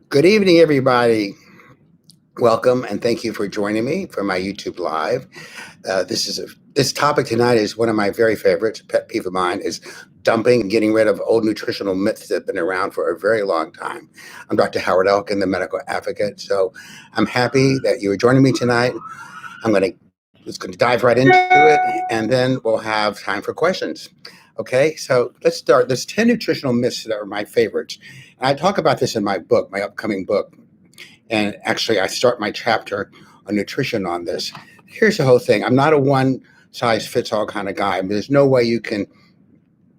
Good evening, everybody. Welcome and thank you for joining me for my YouTube Live. This topic tonight is one of my very favorites. Pet peeve of mine is dumping and getting rid of old nutritional myths that have been around for a very long time. I'm Dr. Howard Elkin, the medical advocate. So I'm happy that you are joining me tonight. I'm just going to dive right into it, and then we'll have time for questions. Okay, so let's start. There's 10 nutritional myths that are my favorites. And I talk about this in my book, my upcoming book. And actually, I start my chapter on nutrition on this. Here's the whole thing. I'm not a one-size-fits-all kind of guy. I mean, there's no way you can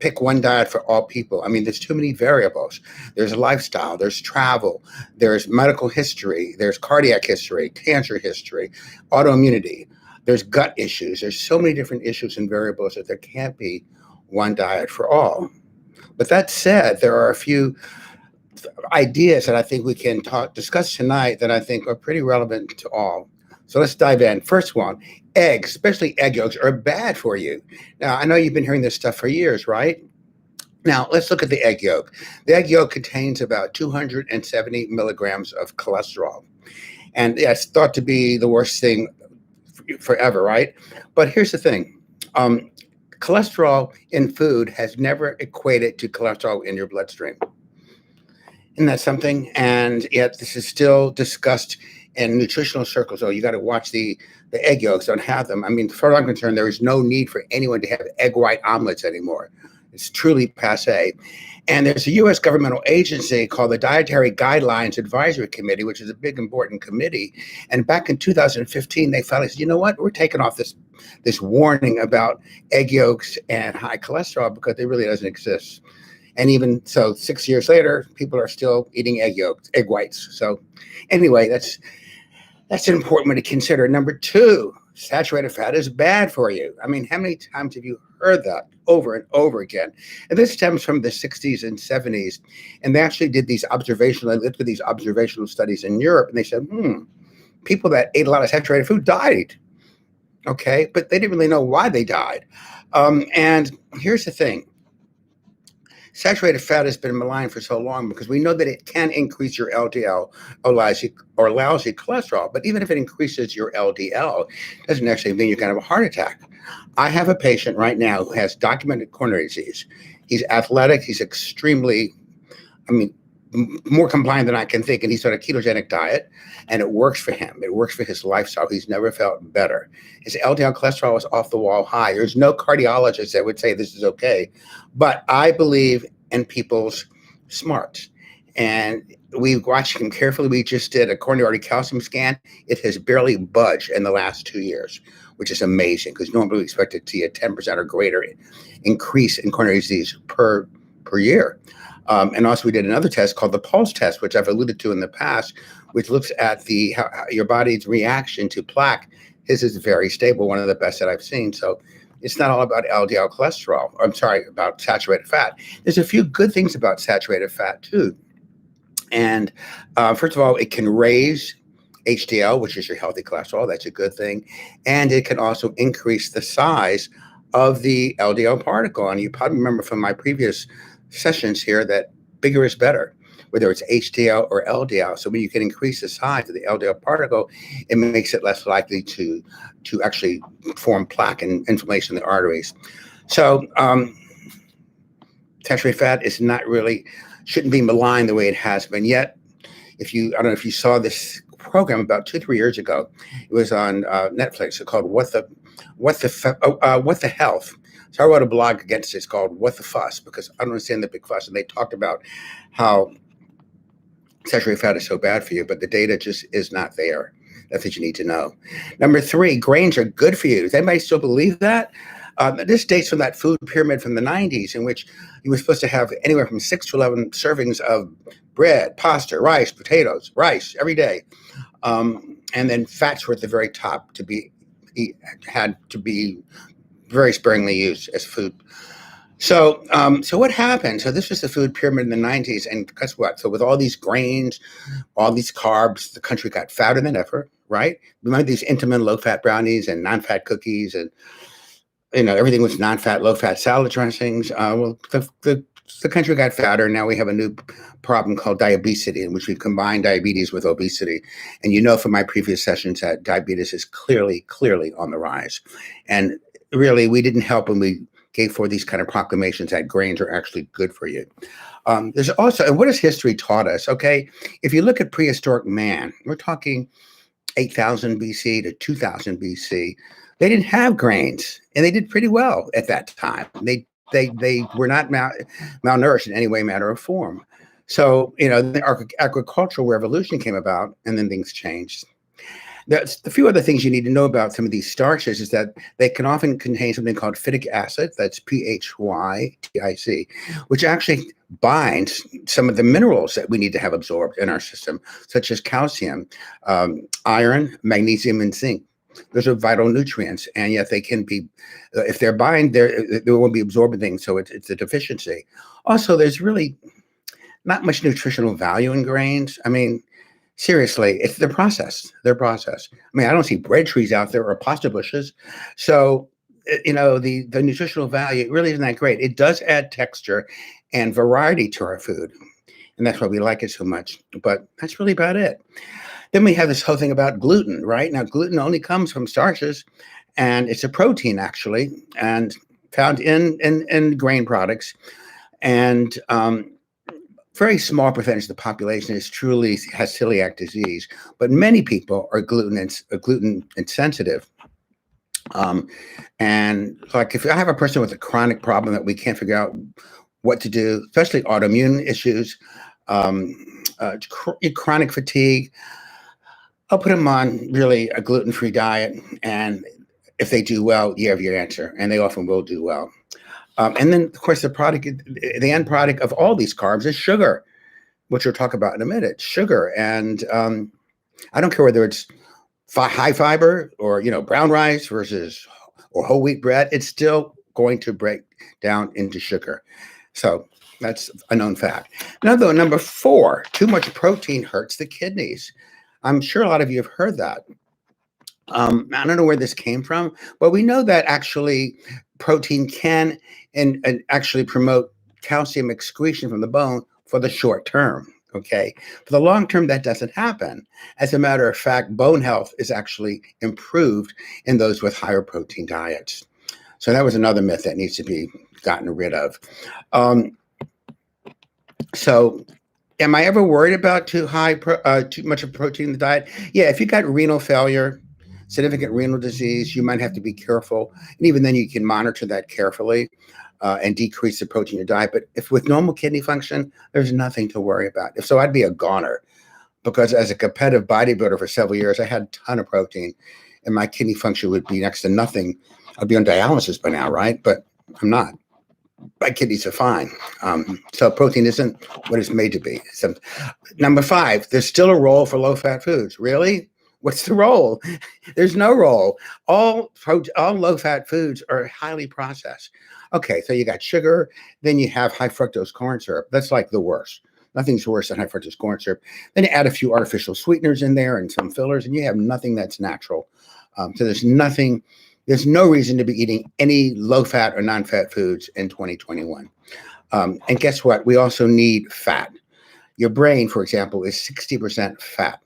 pick one diet for all people. I mean, there's too many variables. There's lifestyle, there's travel, there's medical history, there's cardiac history, cancer history, autoimmunity, there's gut issues. There's so many different issues and variables that there can't be one diet for all. But that said, there are a few ideas that I think we can discuss tonight that I think are pretty relevant to all. So let's dive in. First one, eggs, especially egg yolks, are bad for you. Now, I know you've been hearing this stuff for years, right? Now, let's look at the egg yolk. The egg yolk contains about 270 milligrams of cholesterol. And yeah, it's thought to be the worst thing forever, right? But here's the thing. Cholesterol in food has never equated to cholesterol in your bloodstream. Isn't that something? And yet this is still discussed in nutritional circles. Oh, you got to watch the egg yolks, don't have them. I mean, as far as I'm concerned, there is no need for anyone to have egg white omelets anymore. It's truly passe. And there's a U.S. governmental agency called the Dietary Guidelines Advisory Committee, which is a big, important committee. And back in 2015, they finally said, you know what? We're taking off this warning about egg yolks and high cholesterol because it really doesn't exist. And even so, 6 years later, people are still eating egg yolks, egg whites. So anyway, that's an important one to consider. Number two, saturated fat is bad for you. I mean, how many times have you heard that over and over again? And this stems from the 60s and 70s. And they actually did these looked at these observational studies in Europe, and they said, people that ate a lot of saturated food died. Okay, but they didn't really know why they died. And here's the thing. Saturated fat has been maligned for so long because we know that it can increase your LDL or lousy cholesterol. But even if it increases your LDL, it doesn't actually mean you're going to have a heart attack. I have a patient right now who has documented coronary disease. He's athletic. He's extremely, more compliant than I can think. And he's on a ketogenic diet, and it works for him. It works for his lifestyle. He's never felt better. His LDL cholesterol is off the wall high. There's no cardiologist that would say this is okay. But I believe in people's smarts. And we watched him carefully. We just did a coronary artery calcium scan. It has barely budged in the last 2 years, which is amazing because normally we expect to see a 10% or greater increase in coronary disease per year. And also we did another test called the pulse test, which I've alluded to in the past, which looks at how your body's reaction to plaque. His is very stable, one of the best that I've seen. So it's not all about LDL cholesterol. About saturated fat. There's a few good things about saturated fat too. And first of all, it can raise HDL, which is your healthy cholesterol. That's a good thing. And it can also increase the size of the LDL particle. And you probably remember from my previous sessions here that bigger is better, whether it's HDL or LDL. So when you can increase the size of the LDL particle, it makes it less likely to actually form plaque and inflammation in the arteries. So saturated fat is shouldn't be maligned the way it has been. Yet, I don't know if you saw this program about 2-3 years ago. It was on Netflix. It's called What the Health. So I wrote a blog against it. It's called What the Fuss, because I don't understand the big fuss. And they talked about how saturated fat is so bad for you, but the data just is not there. That's what you need to know. Number 3, grains are good for you. Does anybody still believe that? This dates from that food pyramid from the 90s, in which you were supposed to have anywhere from 6 to 11 servings of bread, pasta, rice, potatoes, rice every day. And then fats were at the very top had to be very sparingly used as food. So what happened? So this was the food pyramid in the 90s, and guess what? So with all these grains, all these carbs, the country got fatter than ever, right? Remember these Intamin low-fat brownies and non-fat cookies, and everything was non-fat, low-fat salad dressings. Well, the the country got fatter. Now we have a new problem called diabesity, in which we combine diabetes with obesity. And you know from my previous sessions that diabetes is clearly on the rise. And really, we didn't help when we gave forth these kind of proclamations that grains are actually good for you. There's also, and what has history taught us? Okay, if you look at prehistoric man, we're talking 8,000 BC to 2,000 BC. They didn't have grains, and they did pretty well at that time. They were not malnourished in any way, matter, or form. So, the agricultural revolution came about, and then things changed. There's a few other things you need to know about some of these starches is that they can often contain something called phytic acid, that's 𝗡𝗨𝗧𝗥𝗏𝗏𝗏𝗏, which actually binds some of the minerals that we need to have absorbed in our system, such as calcium, iron, magnesium, and zinc. Those are vital nutrients, and yet they can be, if they're bind, they won't be absorbing things, so it's a deficiency. Also, there's really not much nutritional value in grains. I mean, seriously, it's their process. I mean, I don't see bread trees out there or pasta bushes. So, the nutritional value really isn't that great. It does add texture and variety to our food, and that's why we like it so much. But that's really about it. Then we have this whole thing about gluten, right? Now, gluten only comes from starches, and it's a protein, actually, and found in grain products. And very small percentage of the population has celiac disease, but many people are gluten insensitive. And like if I have a person with a chronic problem that we can't figure out what to do, especially autoimmune issues, chronic fatigue, I'll put them on really a gluten-free diet. And if they do well, you have your answer, and they often will do well. And then, of course, the end product of all these carbs is sugar, which we'll talk about in a minute. Sugar, and I don't care whether it's high fiber or brown rice or whole wheat bread. It's still going to break down into sugar. So that's a known fact. Now, though, number 4, too much protein hurts the kidneys. I'm sure a lot of you have heard that. I don't know where this came from, but we know that actually protein can and actually promote calcium excretion from the bone for the short term, okay? For the long term, that doesn't happen. As a matter of fact, bone health is actually improved in those with higher protein diets. So that was another myth that needs to be gotten rid of. So am I ever worried about too much of protein in the diet? Yeah, if you got renal failure, significant renal disease, you might have to be careful. And even then you can monitor that carefully and decrease the protein in your diet. But if with normal kidney function, there's nothing to worry about. If so, I'd be a goner, because as a competitive bodybuilder for several years, I had a ton of protein and my kidney function would be next to nothing. I'd be on dialysis by now, right? But I'm not. My kidneys are fine. So protein isn't what it's made to be. So, number 5, there's still a role for low-fat foods. Really? What's the role? There's no role. All low-fat foods are highly processed. Okay, so you got sugar, then you have high fructose corn syrup. That's like the worst. Nothing's worse than high fructose corn syrup. Then you add a few artificial sweeteners in there and some fillers, and you have nothing that's natural. So there's no reason to be eating any low-fat or non-fat foods in 2021. And guess what? We also need fat. Your brain, for example, is 60% fat.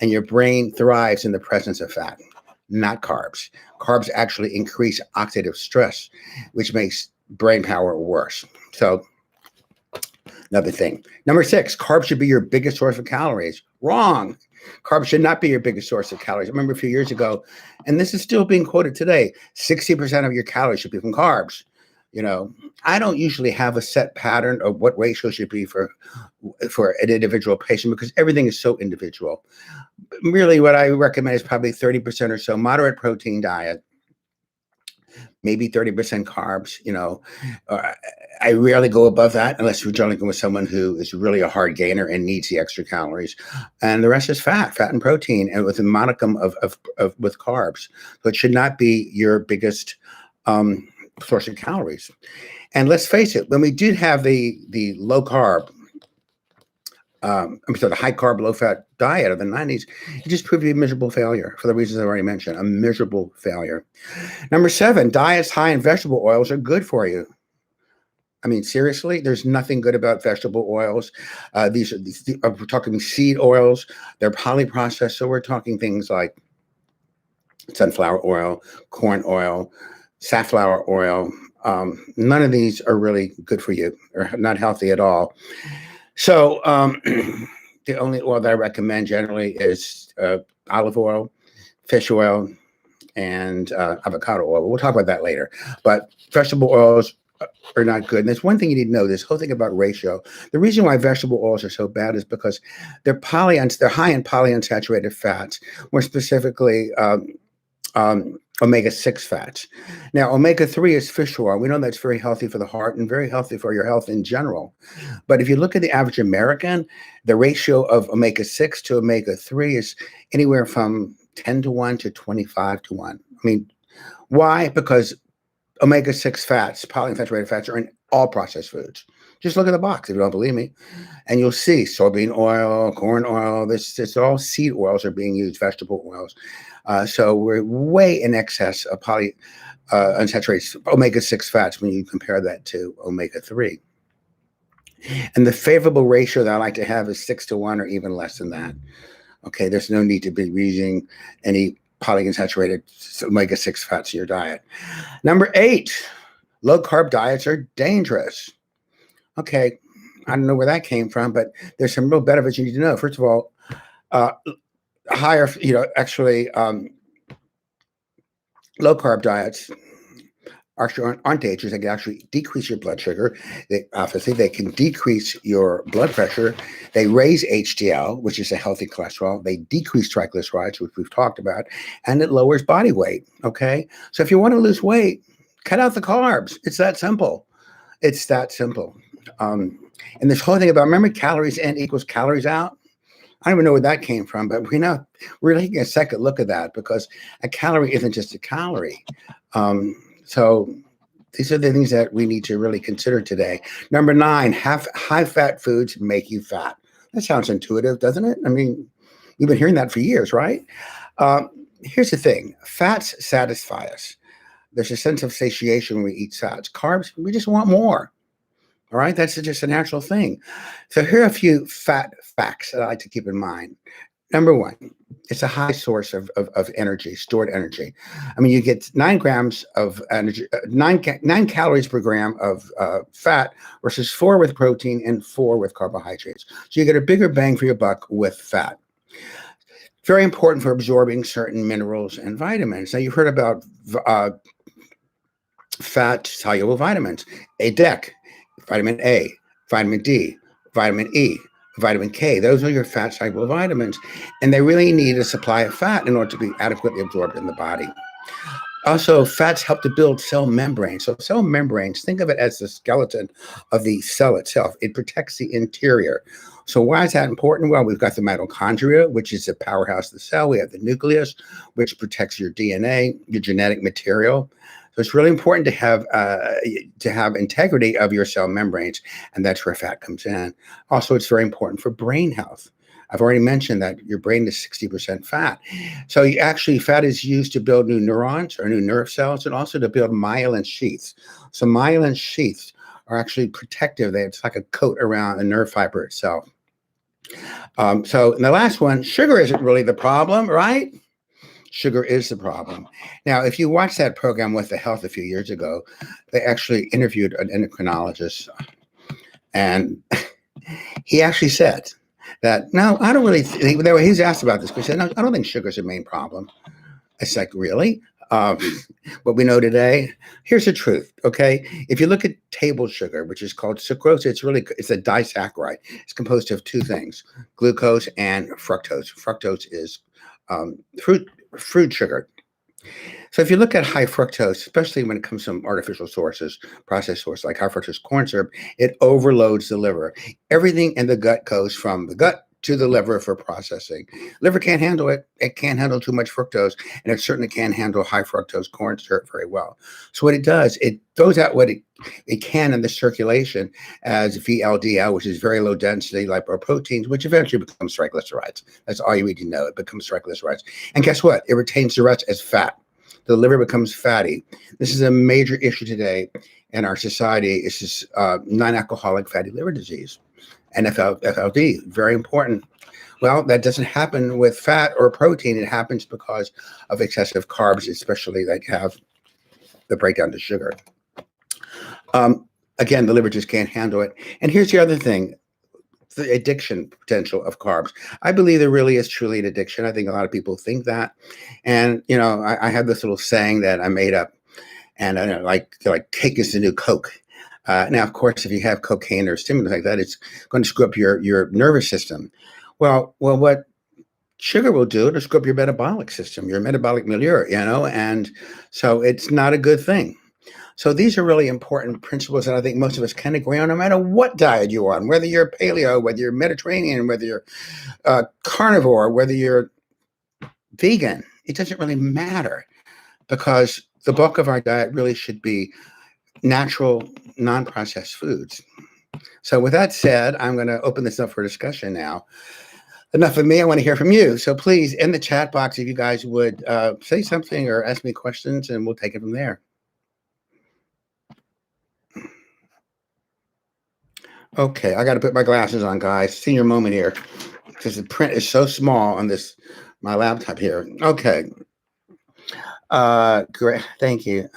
And your brain thrives in the presence of fat, not carbs. Carbs actually increase oxidative stress, which makes brain power worse. So another thing. Number 6, carbs should be your biggest source of calories. Wrong. Carbs should not be your biggest source of calories. I remember a few years ago, and this is still being quoted today, 60% of your calories should be from carbs. I don't usually have a set pattern of what ratio should be for an individual patient, because everything is so individual. Really, what I recommend is probably 30% or so moderate protein diet, maybe 30% carbs. I rarely go above that unless you're dealing with someone who is really a hard gainer and needs the extra calories. And the rest is fat and protein, and with a modicum with carbs. So it should not be your biggest source of calories. And let's face it, when we did have the low carb, the high carb, low fat diet of the 90s, it just proved to be a miserable failure for the reasons I already mentioned, a miserable failure. Number 7, diets high in vegetable oils are good for you. I mean, seriously, there's nothing good about vegetable oils. We're talking seed oils. They're polyprocessed. So we're talking things like sunflower oil, corn oil, safflower oil. None of these are really good for you or not healthy at all. So the only oil that I recommend generally is olive oil, fish oil, and avocado oil. We'll talk about that later. But vegetable oils are not good. And there's one thing you need to know, this whole thing about ratio. The reason why vegetable oils are so bad is because they're high in polyunsaturated fats, more specifically omega-6 fats. Now, omega-3 is fish oil. We know that's very healthy for the heart and very healthy for your health in general. But if you look at the average American, the ratio of omega-6 to omega-3 is anywhere from 10-1 to 25-1. I mean, why? Because omega-6 fats, polyunsaturated fats, are in all processed foods. Just look at the box if you don't believe me. And you'll see soybean oil, corn oil, this all seed oils are being used, vegetable oils. So we're way in excess of unsaturated omega-6 fats when you compare that to omega-3. And the favorable ratio that I like to have is 6-1 or even less than that. Okay, there's no need to be using any polyunsaturated omega-6 fats in your diet. Number 8, low-carb diets are dangerous. Okay, I don't know where that came from, but there's some real benefits you need to know. First of all, higher, low-carb diets aren't dangerous. They can actually decrease your blood sugar. They can decrease your blood pressure. They raise HDL, which is a healthy cholesterol. They decrease triglycerides, which we've talked about, and it lowers body weight, okay? So if you want to lose weight, cut out the carbs. It's that simple. It's that simple. And this whole thing about, remember, calories in equals calories out? I don't even know where that came from, but we're taking a second look at that because a calorie isn't just a calorie. So these are the things that we need to really consider today. Number 9, high-fat foods make you fat. That sounds intuitive, doesn't it? I mean, you've been hearing that for years, right? Here's the thing. Fats satisfy us. There's a sense of satiation when we eat fats. Carbs, we just want more. All right, that's just a natural thing. So here are a few fat facts that I like to keep in mind. Number 1, it's a high source of energy, stored energy. I mean, you get 9 grams of energy, 9 calories per gram of fat versus 4 with protein and 4 with carbohydrates. So you get a bigger bang for your buck with fat. Very important for absorbing certain minerals and vitamins. Now, you've heard about fat-soluble vitamins, ADEC, vitamin A, vitamin D, vitamin E, vitamin K. Those are your fat-soluble vitamins, and they really need a supply of fat in order to be adequately absorbed in the body. Also, fats help to build cell membranes. So cell membranes, think of it as the skeleton of the cell itself. It protects the interior. So why is that important? Well, we've got the mitochondria, which is the powerhouse of the cell. We have the nucleus, which protects your DNA, your genetic material. So it's really important to have integrity of your cell membranes, and that's where fat comes in. Also, it's very important for brain health. I've already mentioned that your brain is 60% fat. So fat is used to build new neurons or new nerve cells and also to build myelin sheaths. So myelin sheaths are actually protective. It's like a coat around a nerve fiber itself. So in the last one, sugar isn't really the problem, right? Sugar is the problem. Now, if you watch that program With the Health a few years ago, they actually interviewed an endocrinologist, and he actually said that, no, I don't really, he was asked about this, but he said, no, I don't think sugar's the main problem. It's like, really? What we know today, here's the truth, okay? If you look at table sugar, which is called sucrose, it's a disaccharide. It's composed of 2 things, glucose and fructose. Fructose is fruit sugar. So if you look at high fructose, especially when it comes from artificial sources, processed sources like high fructose corn syrup, it overloads the liver. Everything in the gut goes from the gut to the liver for processing. Liver can't handle it. It can't handle too much fructose, and it certainly can't handle high fructose corn syrup very well. So what it does, it throws out what it can in the circulation as VLDL, which is very low density lipoproteins, which eventually becomes triglycerides. That's all you need to know. It becomes triglycerides. And guess what? It retains the rest as fat. the liver becomes fatty. This is a major issue today in our society. It's this non-alcoholic fatty liver disease, NFLD, very important. Well, that doesn't happen with fat or protein. It happens because of excessive carbs, especially that have the breakdown to sugar. Again, the liver just can't handle it. And here's the other thing, the addiction potential of carbs. I believe there really is truly an addiction. I think a lot of people think that. And, you know, I have this little saying that I made up, and I don't like cake is the new Coke. Now, of course, if you have cocaine or stimulants like that, it's going to screw up your nervous system. Well, what sugar will do, it'll screw up your metabolic system, your metabolic milieu, you know, and so it's not a good thing. So these are really important principles that I think most of us can agree on, no matter what diet you're on, whether you're paleo, whether you're Mediterranean, whether you're carnivore, whether you're vegan. It doesn't really matter, because the bulk of our diet really should be natural, non-processed foods. So with that said, I'm going to open this up for discussion now. Enough of me. I want to hear from you. So please, in the chat box, if you guys would say something or ask me questions, and we'll take it from there. Okay, I got to put my glasses on, guys. Senior moment here, because the print is so small on my laptop here. Okay. Great. Thank you.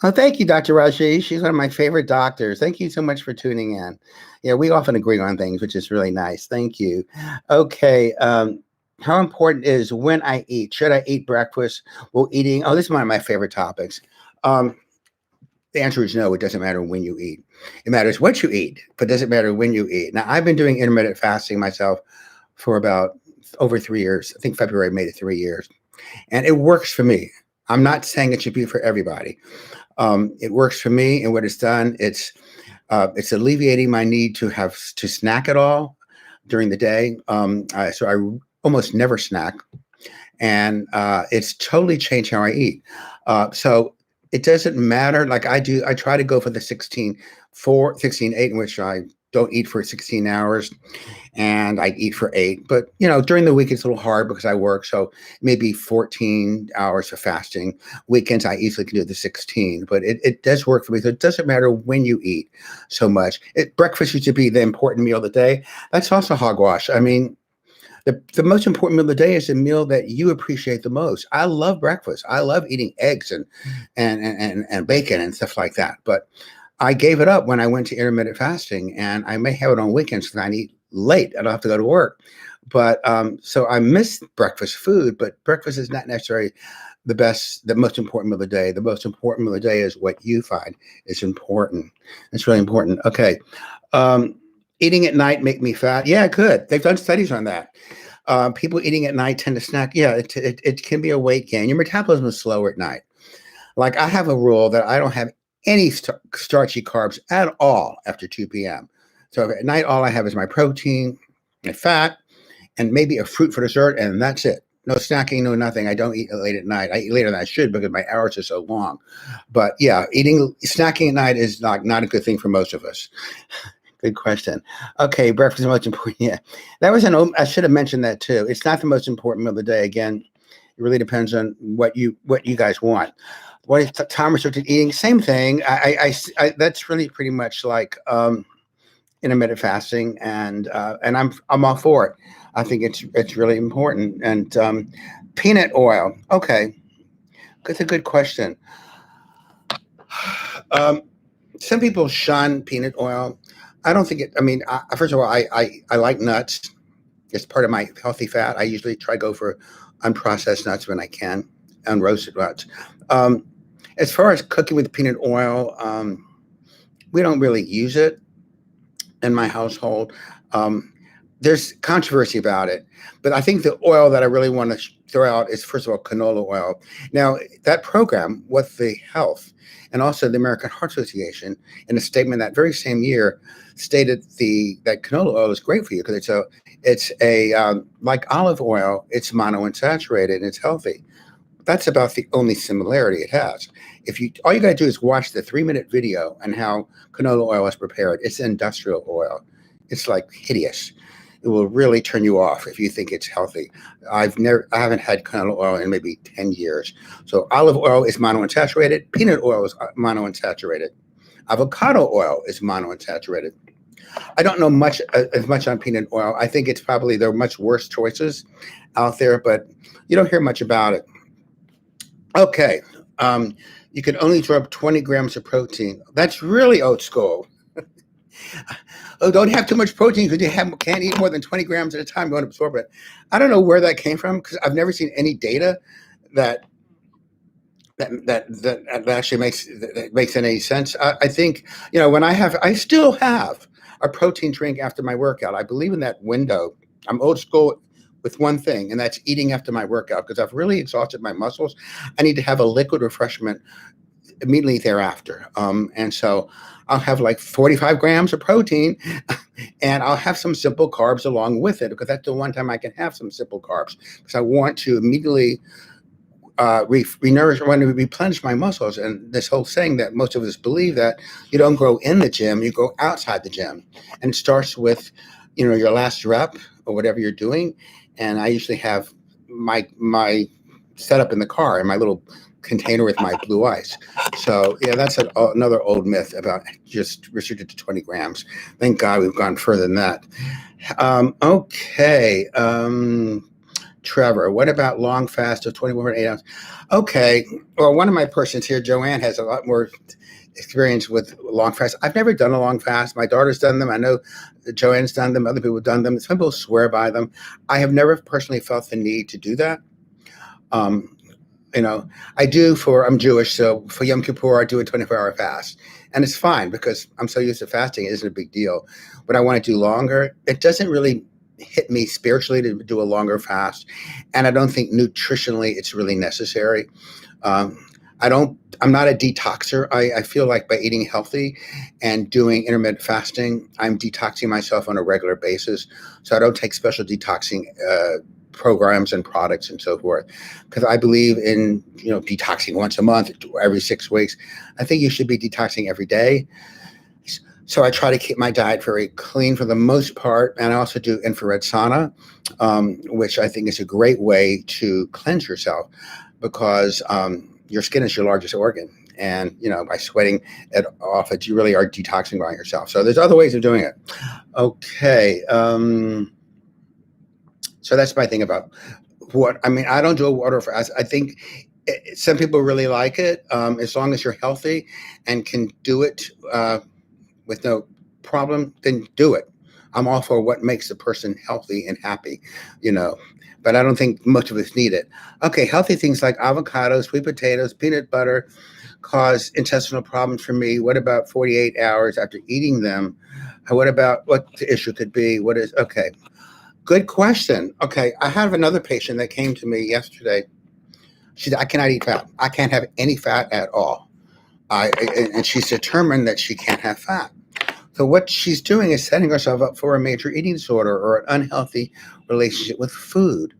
Oh, thank you, Dr. Raji. She's one of my favorite doctors. Thank you so much for tuning in. Yeah, we often agree on things, which is really nice. Thank you. Okay. How important is when I eat? Should I eat breakfast while eating? Oh, this is one of my favorite topics. The answer is no, it doesn't matter when you eat. It matters what you eat, but it doesn't matter when you eat. Now, I've been doing intermittent fasting myself for about over 3 years. I think February made it 3 years. And it works for me. I'm not saying it should be for everybody. It works for me, and what it's done, it's alleviating my need to snack at all during the day. So I almost never snack. And it's totally changed how I eat. So it doesn't matter. Like I try to go for the 16-8, in which I don't eat for 16 hours and I eat for 8. But, you know, during the week, it's a little hard because I work. So maybe 14 hours of fasting. Weekends, I easily can do the 16, but it does work for me. So it doesn't matter when you eat so much. Breakfast used to be the important meal of the day. That's also hogwash. I mean, the most important meal of the day is the meal that you appreciate the most. I love breakfast. I love eating eggs and bacon and stuff like that. But I gave it up when I went to intermittent fasting, and I may have it on weekends because I eat late. I don't have to go to work. But so I miss breakfast food, but breakfast is not necessarily the most important meal of the day. The most important meal of the day is what you find is important. It's really important. Okay. Eating at night make me fat? Yeah, it could. They've done studies on that. People eating at night tend to snack. Yeah, it can be a weight gain. Your metabolism is slower at night. Like I have a rule that I don't have any starchy carbs at all after 2 p.m. So at night, all I have is my protein, my fat, and maybe a fruit for dessert, and that's it. No snacking, no nothing. I don't eat late at night. I eat later than I should because my hours are so long. But yeah, snacking at night is not a good thing for most of us. Good question. Okay, breakfast is most important. Yeah, that was I should have mentioned that too. It's not the most important meal of the day. Again, it really depends on what you guys want. What is time restricted eating? Same thing. I that's really pretty much like intermittent fasting, and I'm all for it. I think it's really important. And peanut oil. Okay, that's a good question. Some people shun peanut oil. I don't think it. I mean, first of all, I like nuts. It's part of my healthy fat. I usually try to go for unprocessed nuts when I can, unroasted nuts. As far as cooking with peanut oil, we don't really use it in my household. There's controversy about it, but I think the oil that I really want to throw out is, first of all, canola oil. Now, that program with the health and also the American Heart Association, in a statement that very same year, stated that canola oil is great for you because it's like olive oil, it's monounsaturated and it's healthy. That's about the only similarity it has. All you got to do is watch the 3-minute video on how canola oil is prepared. It's industrial oil. It's like hideous. it will really turn you off if you think it's healthy. I haven't had canola oil in maybe 10 years. So olive oil is monounsaturated. Peanut oil is monounsaturated. Avocado oil is monounsaturated. I don't know as much on peanut oil. I think there are much worse choices out there, but you don't hear much about it. Okay. You can only absorb 20 grams of protein. That's really old school. Oh, don't have too much protein because you can't eat more than 20 grams at a time. Don't absorb it. I don't know where that came from because I've never seen any data that actually makes any sense. I think, when I still have a protein drink after my workout. I believe in that window. I'm old school with one thing, and that's eating after my workout because I've really exhausted my muscles. I need to have a liquid refreshment immediately thereafter. And so I'll have like 45 grams of protein and I'll have some simple carbs along with it because that's the one time I can have some simple carbs because I want to immediately replenish my muscles. And this whole saying that most of us believe that you don't grow in the gym, you go outside the gym. And it starts with, your last rep or whatever you're doing. And I usually have my setup in the car in my little container with my blue ice. So yeah, that's another old myth about just restricted to 20 grams. Thank God we've gone further than that. Okay. Trevor, what about long fast of 21.8 ounces? Okay. Well, one of my persons here, Joanne, has a lot more experience with long fast. I've never done a long fast. My daughter's done them. I know Joanne's done them. Other people have done them. Some people swear by them. I have never personally felt the need to do that. I do I'm Jewish, so for Yom Kippur, I do a 24-hour fast. And it's fine because I'm so used to fasting, it isn't a big deal. But I want to do longer. It doesn't really hit me spiritually to do a longer fast. And I don't think nutritionally it's really necessary. I'm not a detoxer. I feel like by eating healthy and doing intermittent fasting, I'm detoxing myself on a regular basis. So I don't take special detoxing programs and products and so forth, because I believe in detoxing once a month, every 6 weeks. I think you should be detoxing every day. So I try to keep my diet very clean for the most part, and I also do infrared sauna, which I think is a great way to cleanse yourself, because your skin is your largest organ, and by sweating it off, you really are detoxing by yourself. So there's other ways of doing it. Okay. So that's my thing about I don't do a water fast. I think some people really like it, as long as you're healthy and can do it with no problem, then do it. I'm all for what makes a person healthy and happy, but I don't think most of us need it. Okay, healthy things like avocados, sweet potatoes, peanut butter cause intestinal problems for me. What about 48 hours after eating them? What about what the issue could be? Okay. Good question. Okay, I have another patient that came to me yesterday. She said, I cannot eat fat. I can't have any fat at all. And she's determined that she can't have fat. So what she's doing is setting herself up for a major eating disorder or an unhealthy relationship with food,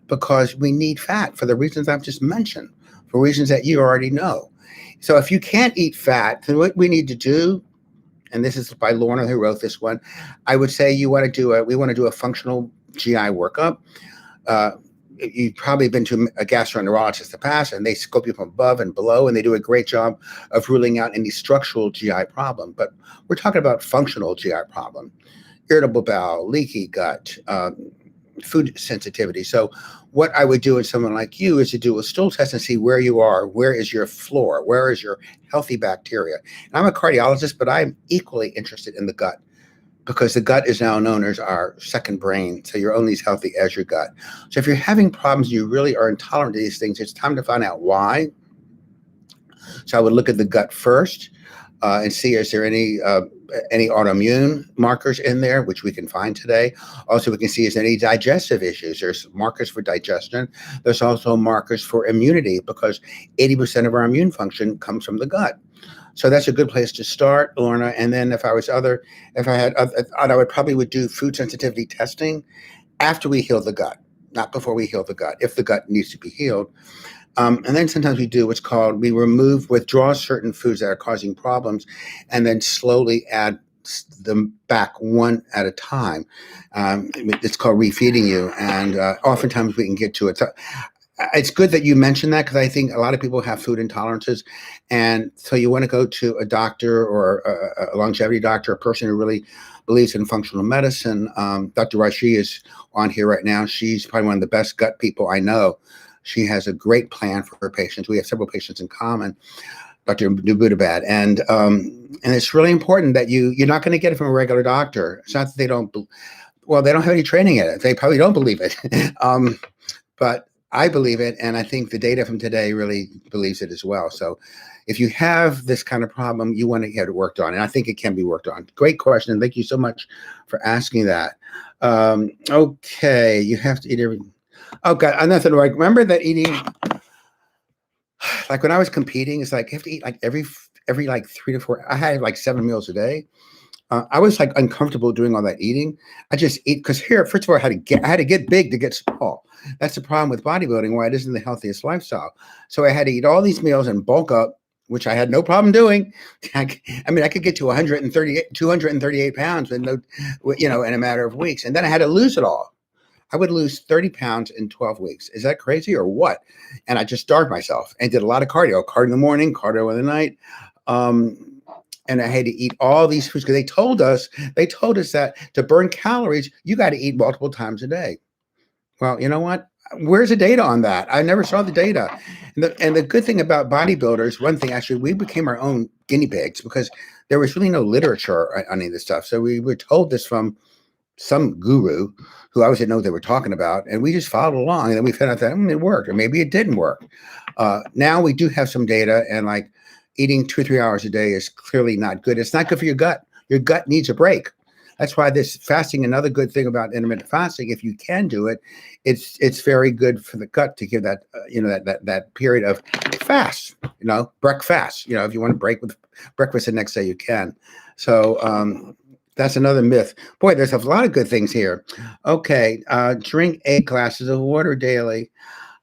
because we need fat for the reasons I've just mentioned, for reasons that you already know. So if you can't eat fat, then what we need to do, and this is by Lorna who wrote this one, I would say we want to do a functional GI workup. You've probably been to a gastroenterologist in the past, and they scope you from above and below, and they do a great job of ruling out any structural GI problem. But we're talking about functional GI problem: irritable bowel, leaky gut, food sensitivity. So what I would do in someone like you is to do a stool test and see where you are. Where is your flora? Where is your healthy bacteria? And I'm a cardiologist, but I'm equally interested in the gut, because the gut is now known as our second brain. So you're only as healthy as your gut. So if you're having problems, you really are intolerant to these things, it's time to find out why. So I would look at the gut first and see, is there any autoimmune markers in there, which we can find today. Also, we can see is there any digestive issues. There's markers for digestion. There's also markers for immunity, because 80% of our immune function comes from the gut. So that's a good place to start, Lorna. And then I would probably do food sensitivity testing after we heal the gut, not before we heal the gut, if the gut needs to be healed. And then sometimes we do what's called, withdraw certain foods that are causing problems, and then slowly add them back one at a time. It's called refeeding you, and oftentimes we can get to it. So it's good that you mentioned that, because I think a lot of people have food intolerances, and so you want to go to a doctor or a longevity doctor, a person who really believes in functional medicine. Dr. 𝗏𝗏𝗏𝗏 is on here right now. She's probably one of the best gut people I know. She has a great plan for her patients. We have several patients in common, Dr. 𝗏𝗏𝗏𝗏𝗏, and it's really important that you're not going to get it from a regular doctor. It's not that they don't, well, they don't have any training in it. They probably don't believe it, but I believe it, and I think the data from today really believes it as well. So if you have this kind of problem, you want to get it worked on, and I think it can be worked on. Great question. Thank you so much for asking that. Okay, you have to eat everything. Oh, God, nothing like, remember that eating, like when I was competing, it's like you have to eat like every like 3 to 4, I had like 7 meals a day. I was like uncomfortable doing all that eating. I just eat, because here, first of all, I had to get big to get small. That's the problem with bodybuilding, why it isn't the healthiest lifestyle. So I had to eat all these meals and bulk up, which I had no problem doing. I mean, I could get to 238 pounds with no, in a matter of weeks. And then I had to lose it all. I would lose 30 pounds in 12 weeks. Is that crazy or what? And I just starved myself and did a lot of cardio in the morning, cardio in the night. And I had to eat all these foods, because they told us that to burn calories, you got to eat multiple times a day. Well, you know what? Where's the data on that? I never saw the data. And the good thing about bodybuilders, one thing, actually, we became our own guinea pigs, because there was really no literature on any of this stuff. So we were told this from some guru who obviously didn't know what they were talking about, and we just followed along, and then we found out that it worked, or maybe it didn't work. Now we do have some data, and like eating 2 or 3 hours a day is clearly not good. It's not good for your gut. Your gut needs a break. That's why this fasting, another good thing about intermittent fasting, if you can do it, it's very good for the gut to give that, that period of fast, breakfast. If you want to break with breakfast the next day, you can. So that's another myth. Boy, there's a lot of good things here. Okay, drink 8 glasses of water daily.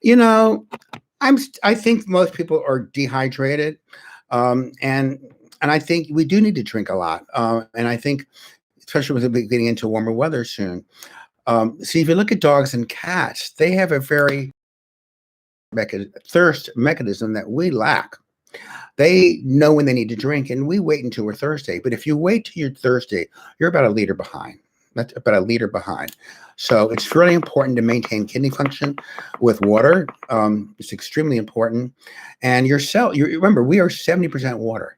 I think most people are dehydrated, and I think we do need to drink a lot. And I think, especially with getting into warmer weather soon. See, if you look at dogs and cats, they have a very thirst mechanism that we lack. They know when they need to drink, and we wait until we're thirsty. But if you wait till you're thirsty, you're about a liter behind. That's about a liter behind. So it's really important to maintain kidney function with water. It's extremely important. And your cell, remember, we are 70% water.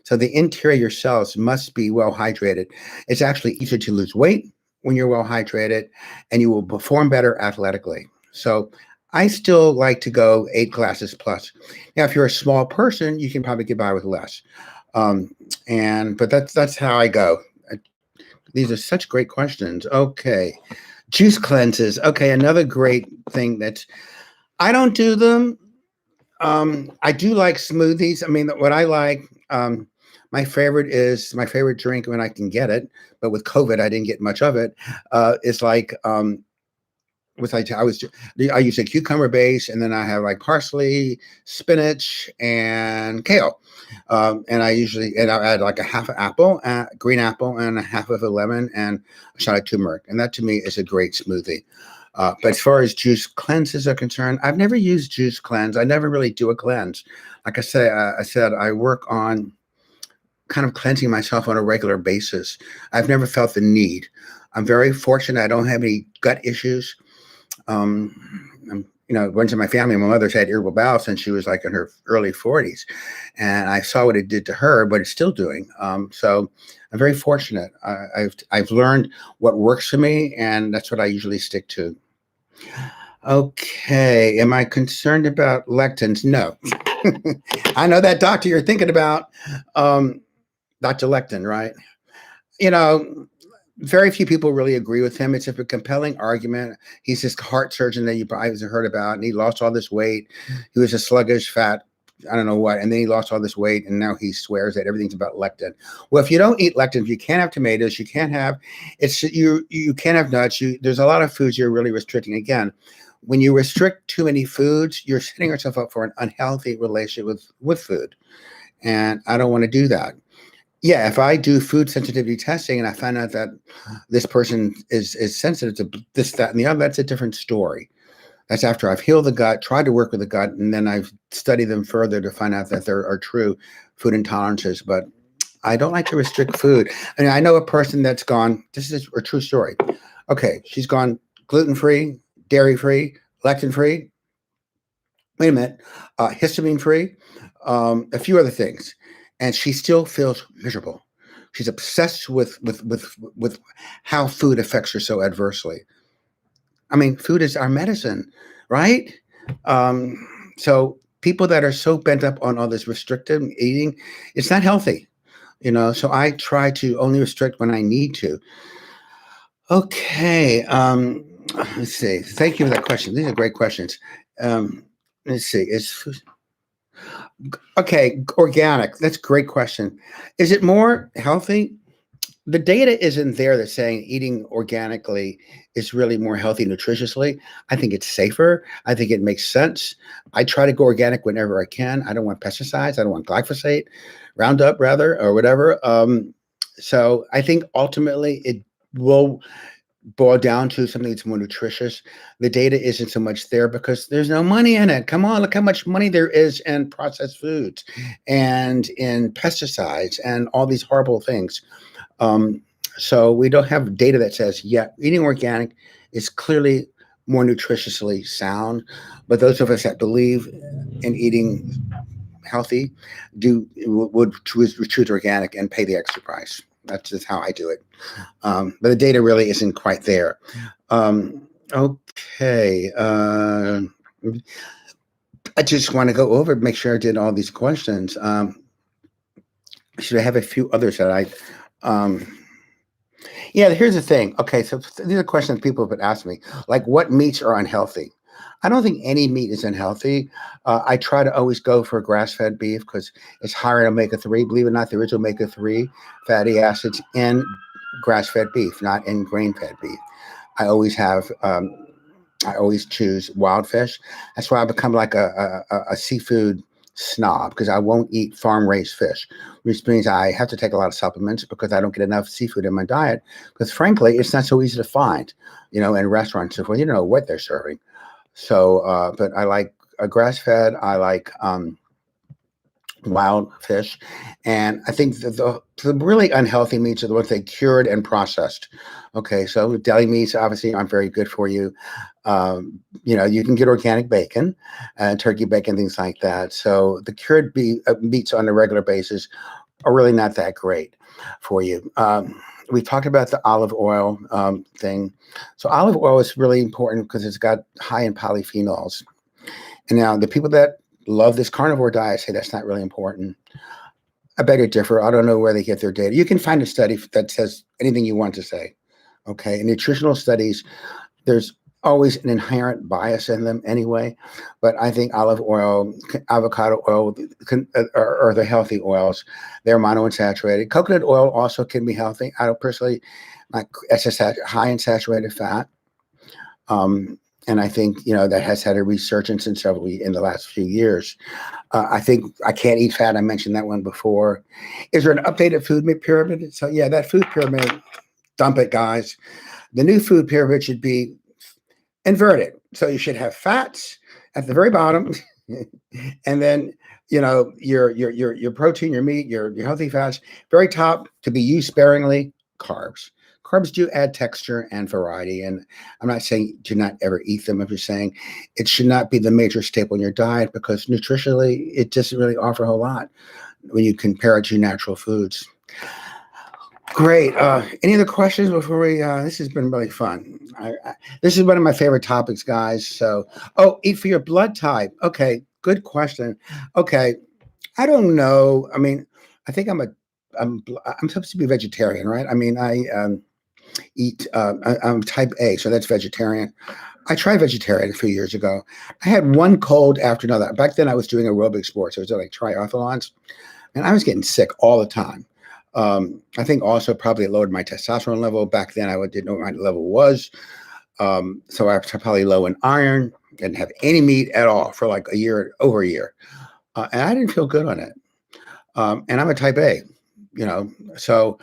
So the interior of your cells must be well hydrated. It's actually easier to lose weight when you're well hydrated, and you will perform better athletically. So I still like to go 8 glasses plus. Now, if you're a small person, you can probably get by with less. But that's how I go. These are such great questions. Okay. Juice cleanses. Okay, another great thing I don't do them. I do like smoothies. I mean, what I like, my favorite drink when I can get it, but with COVID, I didn't get much of it. It's like, I use a cucumber base, and then I have like parsley, spinach, and kale. And I add like a half an apple, green apple, and a half of a lemon, and a shot of turmeric. And that to me is a great smoothie. But as far as juice cleanses are concerned, I've never used juice cleanse. I never really do a cleanse. Like I said, I work on kind of cleansing myself on a regular basis. I've never felt the need. I'm very fortunate. I don't have any gut issues. Once in my family, my mother's had irritable bowel since she was like in her early 40s, and I saw what it did to her, but it's still doing. So I'm very fortunate. I've learned what works for me, and that's what I usually stick to. Okay, am I concerned about lectins? No. I know that doctor you're thinking about, Dr. Lectin, right? Very few people really agree with him. It's a compelling argument. He's this heart surgeon that you probably haven't heard about, and he lost all this weight. He was a sluggish, fat, I don't know what, and then he lost all this weight, and now he swears that everything's about lectin. Well, if you don't eat lectins, you can't have tomatoes, you can't have you can't have nuts. There's a lot of foods you're really restricting. Again, when you restrict too many foods, you're setting yourself up for an unhealthy relationship with food, and I don't want to do that. Yeah, if I do food sensitivity testing and I find out that this person is sensitive to this, that, and the other, that's a different story. That's after I've healed the gut, tried to work with the gut, and then I've studied them further to find out that there are true food intolerances. But I don't like to restrict food. And I know a person that's gone, this is a true story. Okay, she's gone gluten-free, dairy-free, lectin-free, wait a minute, histamine-free, a few other things. And she still feels miserable. She's obsessed with how food affects her so adversely. I mean, food is our medicine, right? So people that are so bent up on all this restrictive eating, it's not healthy, So I try to only restrict when I need to. Okay, let's see. Thank you for that question. These are great questions. Let's see. Okay, organic. That's a great question. Is it more healthy? The data isn't there that's saying eating organically is really more healthy nutritiously. I think it's safer. I think it makes sense. I try to go organic whenever I can. I don't want pesticides. I don't want glyphosate, Roundup rather, or whatever. So I think ultimately it will boil down to something that's more nutritious. The data isn't so much there because there's no money in it. Come on, look how much money there is in processed foods and in pesticides and all these horrible things. So we don't have data that says, yeah, eating organic is clearly more nutritiously sound. But those of us that believe in eating healthy would choose organic and pay the extra price. That's just how I do it. But the data really isn't quite there. Okay. I just want to go over, make sure I did all these questions. Should I have a few others that yeah, here's the thing. Okay, so these are questions people have been asking me, like what meats are unhealthy? I don't think any meat is unhealthy. I try to always go for grass-fed beef because it's higher in omega-3. Believe it or not, there is omega-3 fatty acids in grass-fed beef, not in grain-fed beef. I always choose wild fish. That's why I become like a seafood snob because I won't eat farm-raised fish, which means I have to take a lot of supplements because I don't get enough seafood in my diet. Because frankly, it's not so easy to find, in restaurants and so forth. You don't know what they're serving. So, but I like a grass-fed. I like wild fish, and I think the really unhealthy meats are the ones they cured and processed. Okay, so deli meats obviously aren't very good for you. You can get organic bacon, turkey bacon, things like that. So the cured meats on a regular basis are really not that great for you. We talked about the olive oil thing. So olive oil is really important because it's got high in polyphenols. And now the people that love this carnivore diet say that's not really important. I beg to differ. I don't know where they get their data. You can find a study that says anything you want to say. Okay. In nutritional studies, there's always an inherent bias in them anyway. But I think olive oil, avocado oil are the healthy oils. They're monounsaturated. Coconut oil also can be healthy. I don't personally like high in saturated fat. And I think, that has had a resurgence in the last few years. I think I can't eat fat. I mentioned that one before. Is there an updated food pyramid? So yeah, that food pyramid, dump it, guys. The new food pyramid should be inverted. So you should have fats at the very bottom, and then your protein, your meat, your healthy fats, very top to be used sparingly, carbs. Carbs do add texture and variety, and I'm not saying do not ever eat them. I'm just saying it should not be the major staple in your diet because nutritionally it doesn't really offer a whole lot when you compare it to natural foods. Great. Any other questions before we? This has been really fun. This is one of my favorite topics, guys. So, eat for your blood type. Okay, good question. Okay, I don't know. I mean, I think I'm supposed to be vegetarian, right? I mean, I eat. I'm type A, so that's vegetarian. I tried vegetarian a few years ago. I had one cold after another. Back then, I was doing aerobic sports. I was doing like triathlons, and I was getting sick all the time. I think also probably it lowered my testosterone level. Back then, I didn't know what my level was. So I was probably low in iron, didn't have any meat at all for like over a year. And I didn't feel good on it. And I'm a type A. So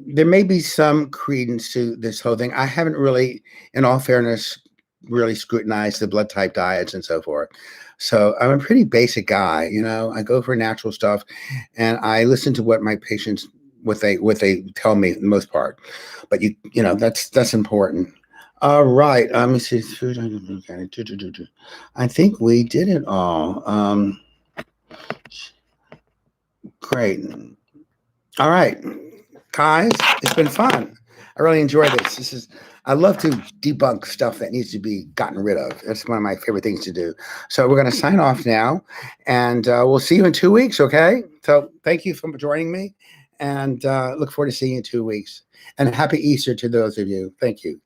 there may be some credence to this whole thing. I haven't really, in all fairness, really scrutinized the blood type diets and so forth. So I'm a pretty basic guy. I go for natural stuff, and I listen to what my patients what they tell me for the most part. But that's important. All right. Let me see. I think we did it all. Great. All right, guys, it's been fun. I really enjoy this. I love to debunk stuff that needs to be gotten rid of. That's one of my favorite things to do. So we're going to sign off now, and we'll see you in 2 weeks, okay? So thank you for joining me, and look forward to seeing you in 2 weeks. And happy Easter to those of you. Thank you.